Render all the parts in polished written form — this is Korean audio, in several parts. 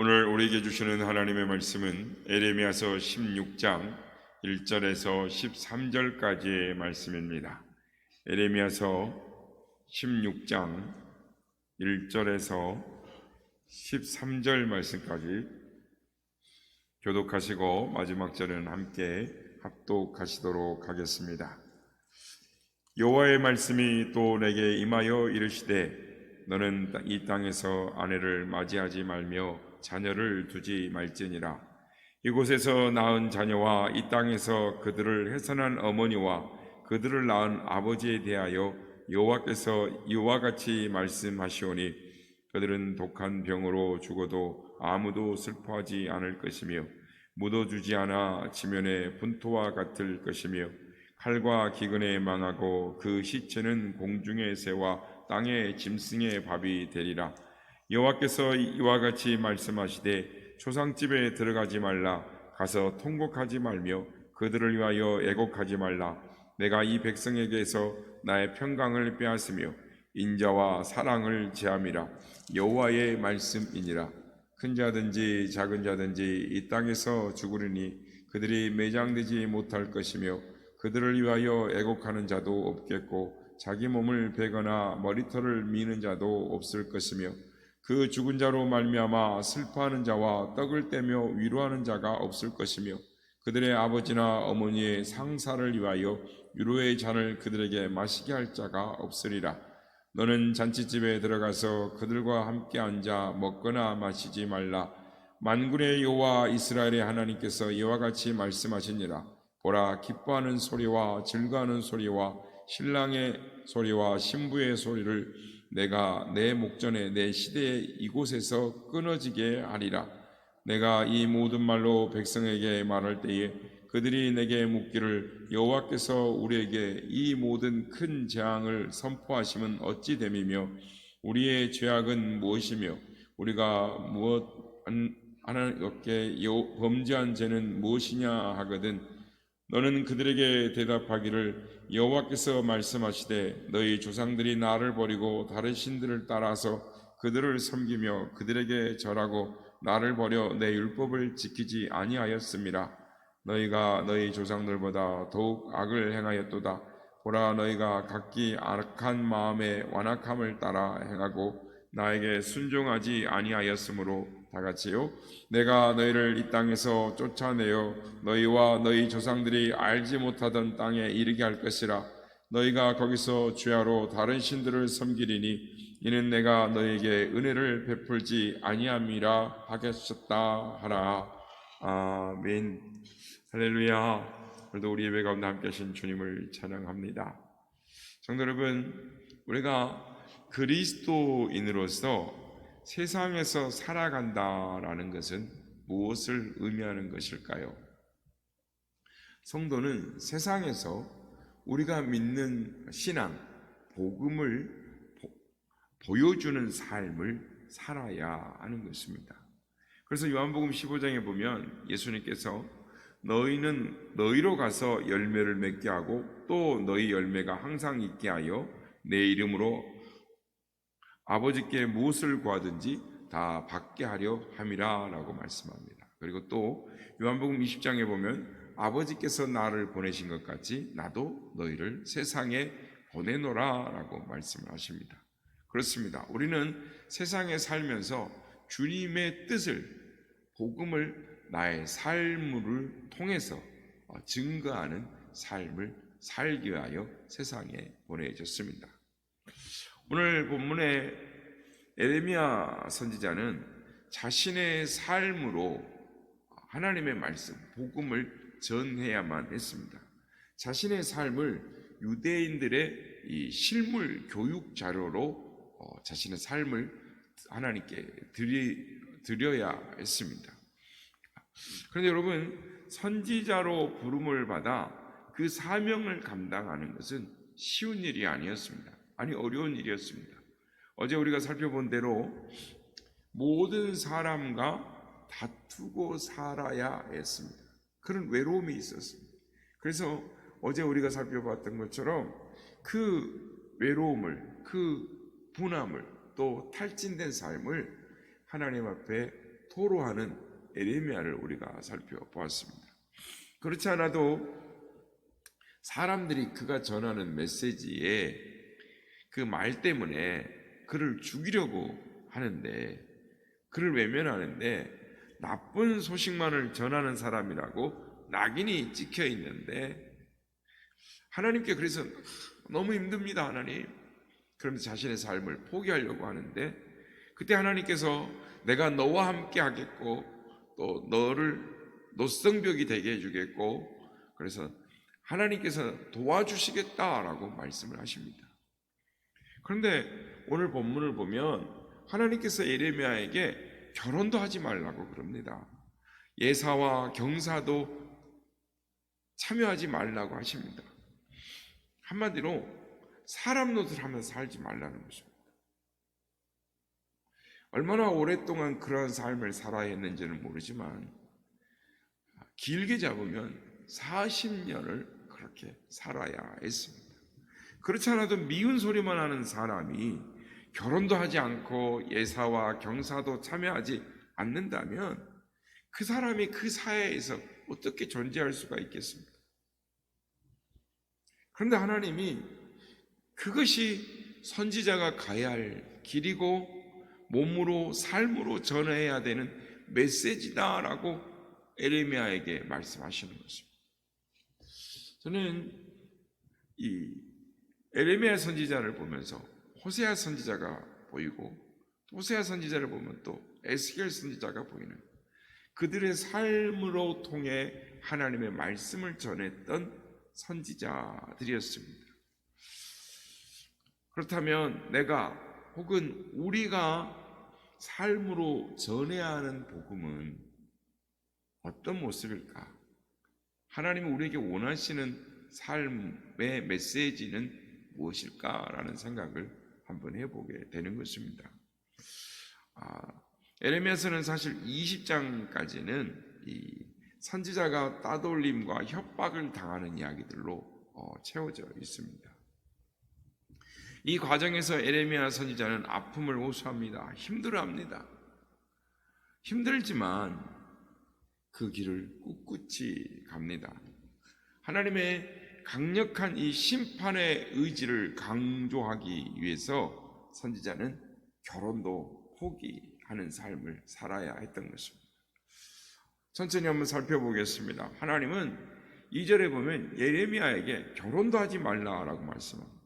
오늘 우리에게 주시는 하나님의 말씀은 에레미야서 16장 1절에서 13절까지의 말씀입니다. 에레미야서 16장 1절에서 13절 말씀까지 교독하시고 마지막 절은 함께 합독하시도록 하겠습니다. 여호와의 말씀이 또 내게 임하여 이르시되 너는 이 땅에서 아내를 맞이하지 말며 자녀를 두지 말지니라. 이곳에서 낳은 자녀와 이 땅에서 그들을 해산한 어머니와 그들을 낳은 아버지에 대하여 여호와께서 이와 같이 말씀하시오니 그들은 독한 병으로 죽어도 아무도 슬퍼하지 않을 것이며 묻어주지 않아 지면의 분토와 같을 것이며 칼과 기근에 망하고 그 시체는 공중의 새와 땅의 짐승의 밥이 되리라. 여호와께서 이와 같이 말씀하시되 초상집에 들어가지 말라. 가서 통곡하지 말며 그들을 위하여 애곡하지 말라. 내가 이 백성에게서 나의 평강을 빼앗으며 인자와 사랑을 제함이라. 여호와의 말씀이니라. 큰 자든지 작은 자든지 이 땅에서 죽으리니 그들이 매장되지 못할 것이며 그들을 위하여 애곡하는 자도 없겠고 자기 몸을 베거나 머리털을 미는 자도 없을 것이며 그 죽은 자로 말미암아 슬퍼하는 자와 떡을 떼며 위로하는 자가 없을 것이며 그들의 아버지나 어머니의 상사를 위하여 위로의 잔을 그들에게 마시게 할 자가 없으리라. 너는 잔치집에 들어가서 그들과 함께 앉아 먹거나 마시지 말라. 만군의 여호와 이스라엘의 하나님께서 이와 같이 말씀하시니라. 보라, 기뻐하는 소리와 즐거워하는 소리와 신랑의 소리와 신부의 소리를 내가 내 목전에 내 시대에 이곳에서 끊어지게 하리라. 내가 이 모든 말로 백성에게 말할 때에 그들이 내게 묻기를 여호와께서 우리에게 이 모든 큰 재앙을 선포하시면 어찌 됨이며 우리의 죄악은 무엇이며 우리가 무엇 하나님께 범죄한 죄는 무엇이냐 하거든 너는 그들에게 대답하기를 여호와께서 말씀하시되 너희 조상들이 나를 버리고 다른 신들을 따라서 그들을 섬기며 그들에게 절하고 나를 버려 내 율법을 지키지 아니하였음이라. 너희가 너희 조상들보다 더욱 악을 행하였도다. 보라, 너희가 각기 악한 마음의 완악함을 따라 행하고 나에게 순종하지 아니하였으므로 다같이요 내가 너희를 이 땅에서 쫓아내어 너희와 너희 조상들이 알지 못하던 땅에 이르게 할 것이라. 너희가 거기서 주야로 다른 신들을 섬기리니 이는 내가 너희에게 은혜를 베풀지 아니함이라 하겠었다 하라. 아멘. 할렐루야. 오늘도 우리 예배 가운데 함께 하신 주님을 찬양합니다. 성도 여러분, 우리가 그리스도인으로서 세상에서 살아간다라는 것은 무엇을 의미하는 것일까요? 성도는 세상에서 우리가 믿는 신앙, 복음을 보여주는 삶을 살아야 하는 것입니다. 그래서 요한복음 15장에 보면 예수님께서 너희는 너희로 가서 열매를 맺게 하고 또 너희 열매가 항상 있게 하여 내 이름으로 아버지께 무엇을 구하든지 다 받게 하려 함이라 라고 말씀합니다. 그리고 또 요한복음 20장에 보면 아버지께서 나를 보내신 것 같이 나도 너희를 세상에 보내노라 라고 말씀을 하십니다. 그렇습니다. 우리는 세상에 살면서 주님의 뜻을, 복음을 나의 삶을 통해서 증거하는 삶을 살기 위하여 세상에 보내졌습니다. 오늘 본문의 에레미야 선지자는 자신의 삶으로 하나님의 말씀, 복음을 전해야만 했습니다. 자신의 삶을 유대인들의 이 실물 교육 자료로 자신의 삶을 하나님께 드려야 했습니다. 그런데 여러분, 선지자로 부름을 받아 그 사명을 감당하는 것은 쉬운 일이 아니었습니다. 아니, 어려운 일이었습니다. 어제 우리가 살펴본 대로 모든 사람과 다투고 살아야 했습니다. 그런 외로움이 있었습니다. 그래서 어제 우리가 살펴봤던 것처럼 그 외로움을, 그 분함을, 또 탈진된 삶을 하나님 앞에 토로하는 에레미야를 우리가 살펴보았습니다. 그렇지 않아도 사람들이 그가 전하는 메시지에 그 말 때문에 그를 죽이려고 하는데, 그를 외면하는데, 나쁜 소식만을 전하는 사람이라고 낙인이 찍혀 있는데, 하나님께 그래서 너무 힘듭니다, 하나님. 그러면서 자신의 삶을 포기하려고 하는데, 그때 하나님께서 내가 너와 함께 하겠고 또 너를 노성벽이 되게 해주겠고, 그래서 하나님께서 도와주시겠다라고 말씀을 하십니다. 그런데 오늘 본문을 보면 하나님께서 예레미야에게 결혼도 하지 말라고 그럽니다. 예사와 경사도 참여하지 말라고 하십니다. 한마디로 사람 노릇을 하면서 살지 말라는 것입니다. 얼마나 오랫동안 그러한 삶을 살아야 했는지는 모르지만 길게 잡으면 40년을 그렇게 살아야 했습니다. 그렇지 않아도 미운 소리만 하는 사람이 결혼도 하지 않고 예사와 경사도 참여하지 않는다면 그 사람이 그 사회에서 어떻게 존재할 수가 있겠습니까? 그런데 하나님이 그것이 선지자가 가야 할 길이고 몸으로 삶으로 전해야 되는 메시지다라고 에레미야에게 말씀하시는 것입니다. 저는 이 에레미야 선지자를 보면서 호세아 선지자가 보이고, 호세아 선지자를 보면 또 에스겔 선지자가 보이는, 그들의 삶으로 통해 하나님의 말씀을 전했던 선지자들이었습니다. 그렇다면 내가 혹은 우리가 삶으로 전해야 하는 복음은 어떤 모습일까? 하나님은 우리에게 원하시는 삶의 메시지는 무엇일까라는 생각을 한번 해보게 되는 것입니다. 에레미야서는 사실 20장까지는 이 선지자가 따돌림과 협박을 당하는 이야기들로 채워져 있습니다. 이 과정에서 에레미야 선지자는 아픔을 호소합니다. 힘들어합니다. 힘들지만 그 길을 꿋꿋이 갑니다. 하나님의 강력한 이 심판의 의지를 강조하기 위해서 선지자는 결혼도 포기하는 삶을 살아야 했던 것입니다. 천천히 한번 살펴보겠습니다. 하나님은 2절에 보면 예레미야에게 결혼도 하지 말라라고 말씀합니다.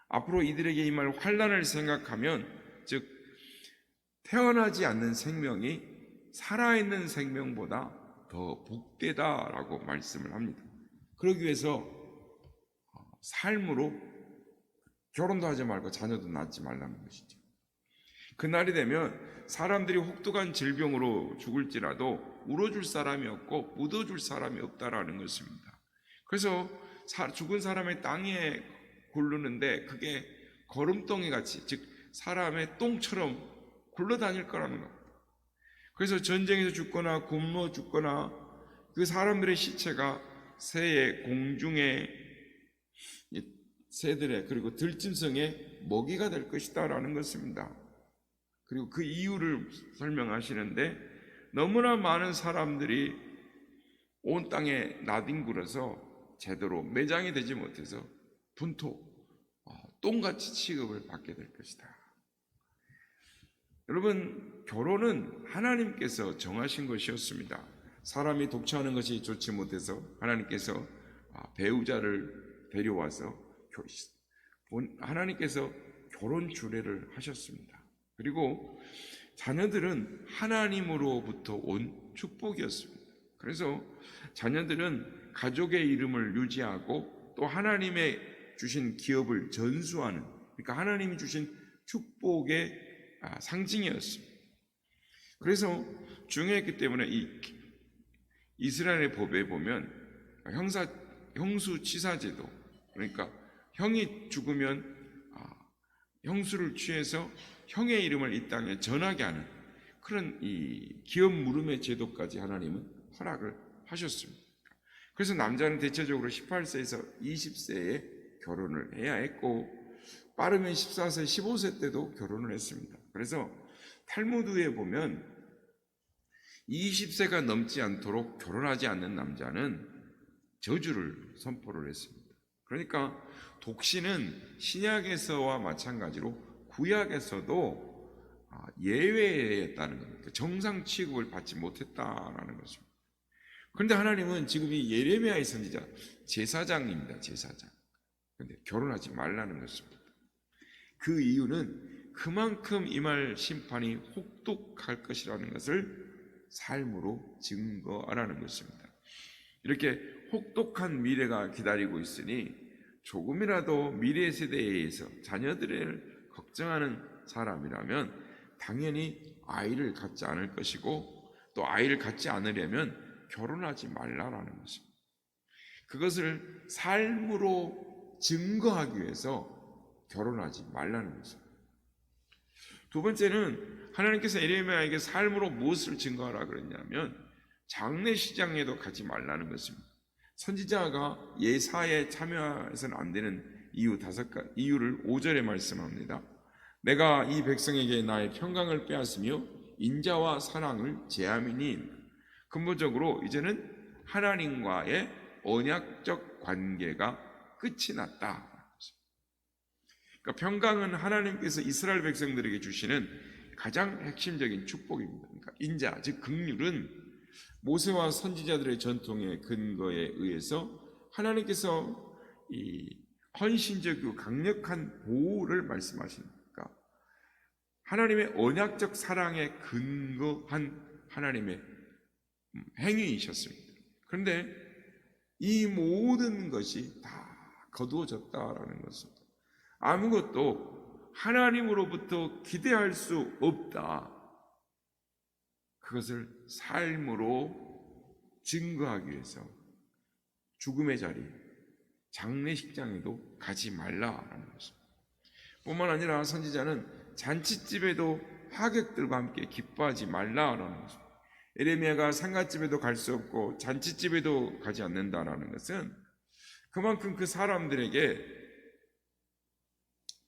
앞으로 이들에게 임할 환난을 생각하면, 즉 태어나지 않는 생명이 살아있는 생명보다 더 복되다라고 말씀을 합니다. 그러기 위해서 삶으로 결혼도 하지 말고 자녀도 낳지 말라는 것이죠. 그날이 되면 사람들이 혹독한 질병으로 죽을지라도 울어줄 사람이 없고 묻어줄 사람이 없다라는 것입니다. 그래서 죽은 사람의 땅에 굴르는데 그게 거름덩이 같이, 즉 사람의 똥처럼 굴러다닐 거라는 겁니다. 그래서 전쟁에서 죽거나 굶어 죽거나 그 사람들의 시체가 새의 공중의 새들의 그리고 들짐승의 먹이가 될 것이다라는 것입니다. 그리고 그 이유를 설명하시는데, 너무나 많은 사람들이 온 땅에 나뒹굴어서 제대로 매장이 되지 못해서 분토, 똥같이 취급을 받게 될 것이다. 여러분, 결혼은 하나님께서 정하신 것이었습니다. 사람이 독처하는 것이 좋지 못해서 하나님께서 배우자를 데려와서 하나님께서 결혼 주례를 하셨습니다. 그리고 자녀들은 하나님으로부터 온 축복이었습니다. 그래서 자녀들은 가족의 이름을 유지하고 또 하나님의 주신 기업을 전수하는, 그러니까 하나님이 주신 축복의 상징이었습니다. 그래서 중요했기 때문에 이 이스라엘의 법에 보면 형수치사제도, 그러니까 형이 죽으면 형수를 취해서 형의 이름을 이 땅에 전하게 하는 그런 이 기업 물음의 제도까지 하나님은 허락을 하셨습니다. 그래서 남자는 대체적으로 18세에서 20세에 결혼을 해야 했고, 빠르면 14세, 15세 때도 결혼을 했습니다. 그래서 탈무드에 보면 20세가 넘지 않도록 결혼하지 않는 남자는 저주를 선포를 했습니다. 그러니까 독신은 신약에서와 마찬가지로 구약에서도 예외였다는 겁니다. 정상 취급을 받지 못했다라는 것입니다. 그런데 하나님은 지금 이 예레미야의 선지자 제사장입니다. 제사장. 그런데 결혼하지 말라는 것입니다. 그 이유는 그만큼 임할 심판이 혹독할 것이라는 것을 삶으로 증거하라는 것입니다. 이렇게 혹독한 미래가 기다리고 있으니 조금이라도 미래 세대에 의해서 자녀들을 걱정하는 사람이라면 당연히 아이를 갖지 않을 것이고, 또 아이를 갖지 않으려면 결혼하지 말라라는 것입니다. 그것을 삶으로 증거하기 위해서 결혼하지 말라는 것입니다. 두 번째는 하나님께서 예레미야에게 삶으로 무엇을 증거하라 그랬냐면 장례식장에도 가지 말라는 것입니다. 선지자가 예사에 참여해서는 안 되는 이유 5가지 이유를 5절에 말씀합니다. 내가 이 백성에게 나의 평강을 빼앗으며 인자와 사랑을 제함이니, 근본적으로 이제는 하나님과의 언약적 관계가 끝이 났다. 그러니까 평강은 하나님께서 이스라엘 백성들에게 주시는 가장 핵심적인 축복입니다. 그러니까 인자, 즉 긍휼은 모세와 선지자들의 전통의 근거에 의해서 하나님께서 이 헌신적이고 강력한 보호를 말씀하십니까? 하나님의 언약적 사랑에 근거한 하나님의 행위이셨습니다. 그런데 이 모든 것이 다 거두어졌다라는 것입니다. 아무것도 하나님으로부터 기대할 수 없다. 그것을 삶으로 증거하기 위해서 죽음의 자리, 장례식장에도 가지 말라라는 것입니다. 뿐만 아니라 선지자는 잔치집에도 하객들과 함께 기뻐하지 말라라는 것입니다. 예레미야가 상갓집에도 갈 수 없고 잔치집에도 가지 않는다라는 것은 그만큼 그 사람들에게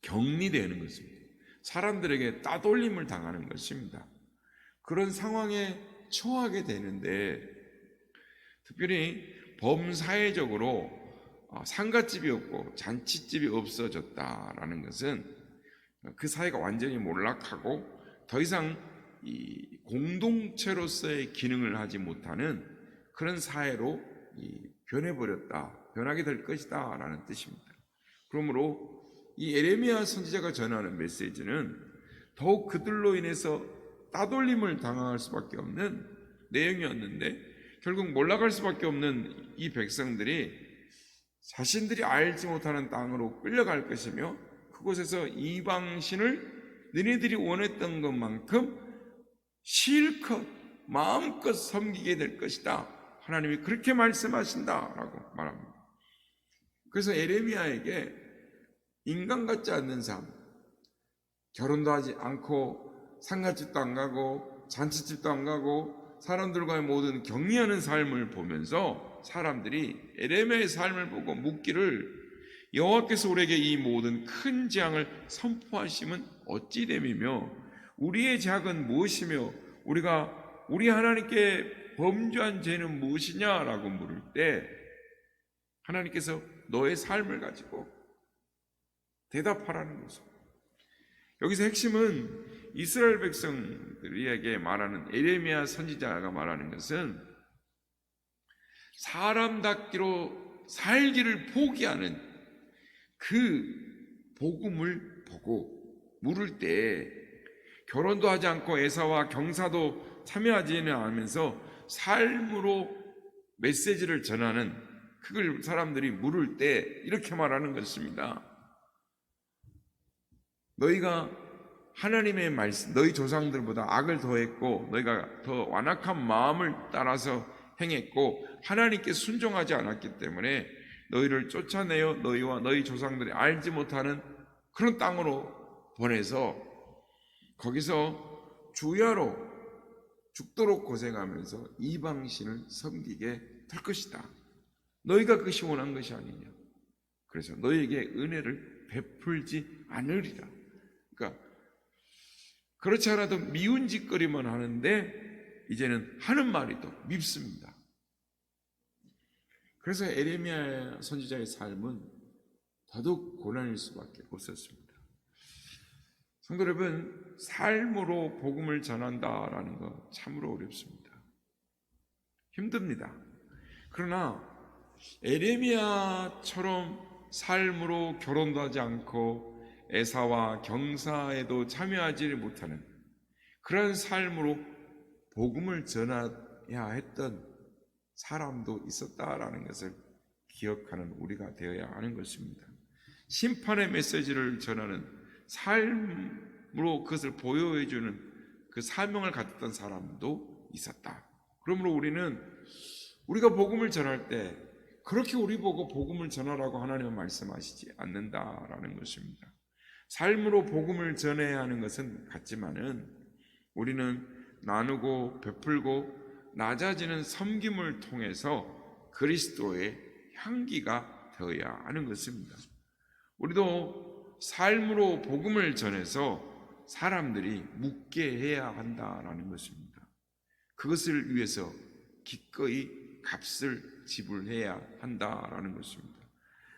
격리되는 것입니다. 사람들에게 따돌림을 당하는 것입니다. 그런 상황에 처하게 되는데, 특별히 범사회적으로 상갓집이 없고 잔치집이 없어졌다라는 것은 그 사회가 완전히 몰락하고 더 이상 이 공동체로서의 기능을 하지 못하는 그런 사회로 변하게 될 것이다 라는 뜻입니다. 그러므로 이 예레미야 선지자가 전하는 메시지는 더욱 그들로 인해서 따돌림을 당할 수밖에 없는 내용이었는데, 결국 몰락할 수밖에 없는 이 백성들이 자신들이 알지 못하는 땅으로 끌려갈 것이며, 그곳에서 이방신을 너희들이 원했던 것만큼 실컷 마음껏 섬기게 될 것이다. 하나님이 그렇게 말씀하신다라고 말합니다. 그래서 예레미야에게 인간 같지 않는 삶, 결혼도 하지 않고 상갓집도 안 가고 잔치집도 안 가고 사람들과의 모든 격리하는 삶을 보면서 사람들이 예레미야의 삶을 보고 묻기를, 여호와께서 우리에게 이 모든 큰 재앙을 선포하심은 어찌 됨이며 우리의 죄악은 무엇이며 우리 하나님께 범죄한 죄는 무엇이냐라고 물을 때 하나님께서 너의 삶을 가지고 대답하라는 것입니다. 여기서 핵심은 이스라엘 백성들에게 말하는 예레미야 선지자가 말하는 것은 사람답기로 살기를 포기하는 그 복음을 보고 물을 때, 결혼도 하지 않고 에사와 경사도 참여하지는 않으면서 삶으로 메시지를 전하는 그걸 사람들이 물을 때 이렇게 말하는 것입니다. 너희가 하나님의 말씀, 너희 조상들보다 악을 더했고 너희가 더 완악한 마음을 따라서 행했고 하나님께 순종하지 않았기 때문에 너희를 쫓아내어 너희와 너희 조상들이 알지 못하는 그런 땅으로 보내서 거기서 주야로 죽도록 고생하면서 이방신을 섬기게 될 것이다. 너희가 그것이 원한 것이 아니냐. 그래서 너희에게 은혜를 베풀지 않으리라. 그러니까 그렇지 않아도 미운 짓거리만 하는데 이제는 하는 말이 더 밉습니다. 그래서 에레미야 선지자의 삶은 더더욱 고난일 수밖에 없었습니다. 성도 여러분, 삶으로 복음을 전한다라는 거 참으로 어렵습니다. 힘듭니다. 그러나 에레미야처럼 삶으로 결혼도 하지 않고 애사와 경사에도 참여하지 못하는 그런 삶으로 복음을 전해야 했던 사람도 있었다라는 것을 기억하는 우리가 되어야 하는 것입니다. 심판의 메시지를 전하는 삶으로 그것을 보여해주는 그 사명을 가졌던 사람도 있었다. 그러므로 우리는 우리가 복음을 전할 때 그렇게 우리 보고 복음을 전하라고 하나님은 말씀하시지 않는다라는 것입니다. 삶으로 복음을 전해야 하는 것은 같지만은 우리는 나누고 베풀고 낮아지는 섬김을 통해서 그리스도의 향기가 되어야 하는 것입니다. 우리도 삶으로 복음을 전해서 사람들이 묻게 해야 한다라는 것입니다. 그것을 위해서 기꺼이 값을 지불해야 한다라는 것입니다.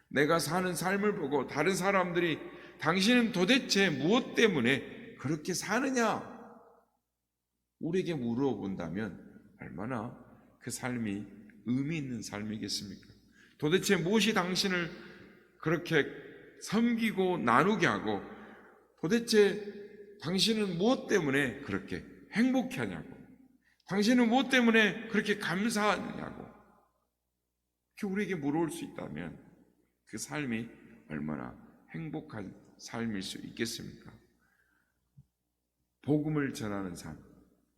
내가 사는 삶을 보고 다른 사람들이 당신은 도대체 무엇 때문에 그렇게 사느냐? 우리에게 물어본다면 얼마나 그 삶이 의미 있는 삶이겠습니까? 도대체 무엇이 당신을 그렇게 섬기고 나누게 하고 도대체 당신은 무엇 때문에 그렇게 행복해 하냐고, 당신은 무엇 때문에 그렇게 감사하느냐고 이렇게 우리에게 물어볼 수 있다면 그 삶이 얼마나 행복한 삶일 수 있겠습니까? 복음을 전하는 삶,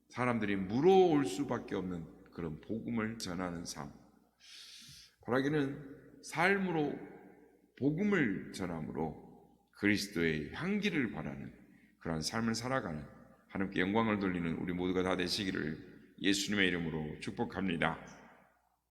사람들이 물어올 수밖에 없는 그런 복음을 전하는 삶, 바라기는 삶으로 복음을 전함으로 그리스도의 향기를 바라는 그러한 삶을 살아가는 하나님께 영광을 돌리는 우리 모두가 다 되시기를 예수님의 이름으로 축복합니다.